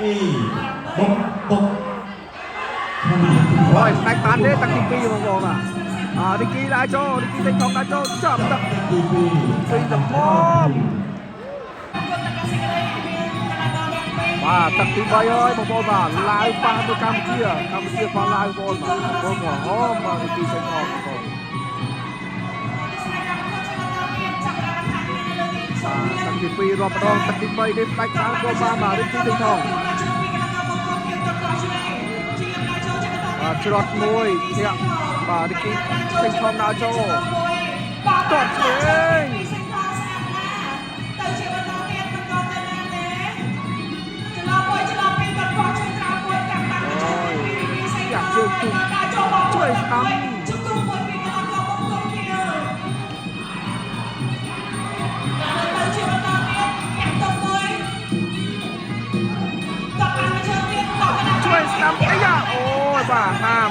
Y bốc bốc rồi tay bán đấy tặng Tiki mà bỏ mà Tiki đã cho Tiki thành công đã cho chạm tặng xây dựng bom và tặng Tiki bay ơi một bom mà lại pha với Campuchia pha lại bom mà hôm mà Tiki thành công tặng Tiki rộp đòn tặng Tiki bay đến tay bán bom mà Tiki thành công ច្រត់មួយធាក់បាទរីគីចេញឈំដល់ចូលតតឆ្វេងយ៉ាក់ជើងទុំជួយស្ដាំជួយស្ដាំអាយ៉ាអូយបាទហាម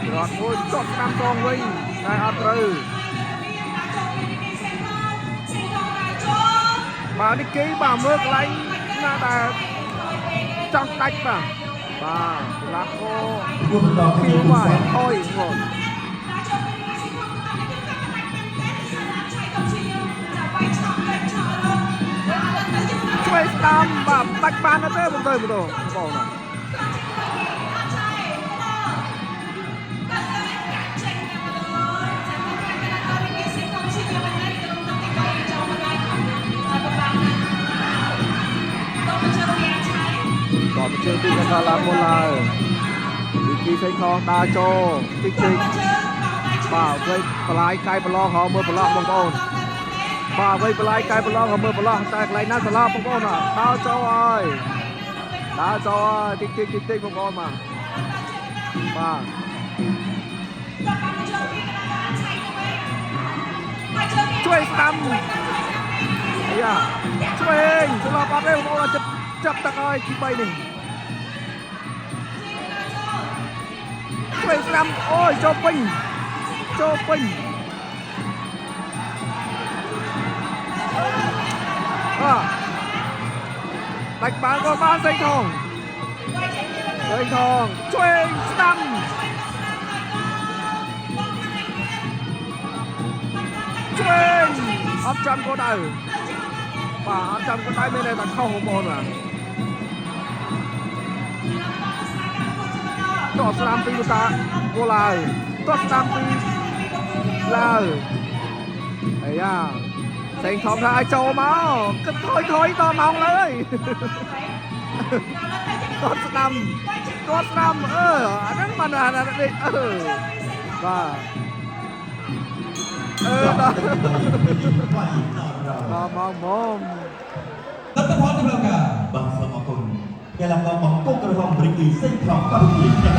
ច្រត់មួយតតស្ដាំត្រង់វិញតែអត់ត្រូវបាទនេះគេបាទមើលកន្លែងណាដែលចង់ដាច់បាទកីឡាករ គួរបន្ត គី គ្នា វ គូ បាទ ស្វា អុយបងជួយស្ដាំបាទដាច់បានអត់ទេបងបងណាតបជើងពីកណ្ដាលឡើងមុនឡើយវិគីសេងថងដើរចូលតិចបាទវៃបលាយកាយប្រឡងហៅមើលប្រឡងបងប្អូនបាទវៃបលាយកាយប្រឡងហៅមើលប្រឡងតែកន្លែងណាសាឡាបងប្អូនដើរចូលហើយតិចបងប្អូនបាទជួយស្ដាំអាយ៉ាជួយស្លាប់អត់ទេបងប្អូនចាប់ទឹកហើយទី3នេះជួយស្ដាំអូយចូលពេញដាច់បានក៏បានសេងថងជួយស្ដាំជួយអត់ចាំក៏ដៅបាទអត់ចាំក៏ដៅមានតែខុសបងប្អូនបាទតស្ដាំពីតាវ៉ូឡាវតស្ដាំពីឡាវអាយ៉ាសេងថងថាឲ្យចូលមកគិតថយដល់ម៉ោងឡើយតស្ដាំអាហ្នឹងបានបាទបាទ ដល់ សម្រាប់អរគុណកីឡាករបង្គុកក្រហមរិគីសេងថងកម្ពុជា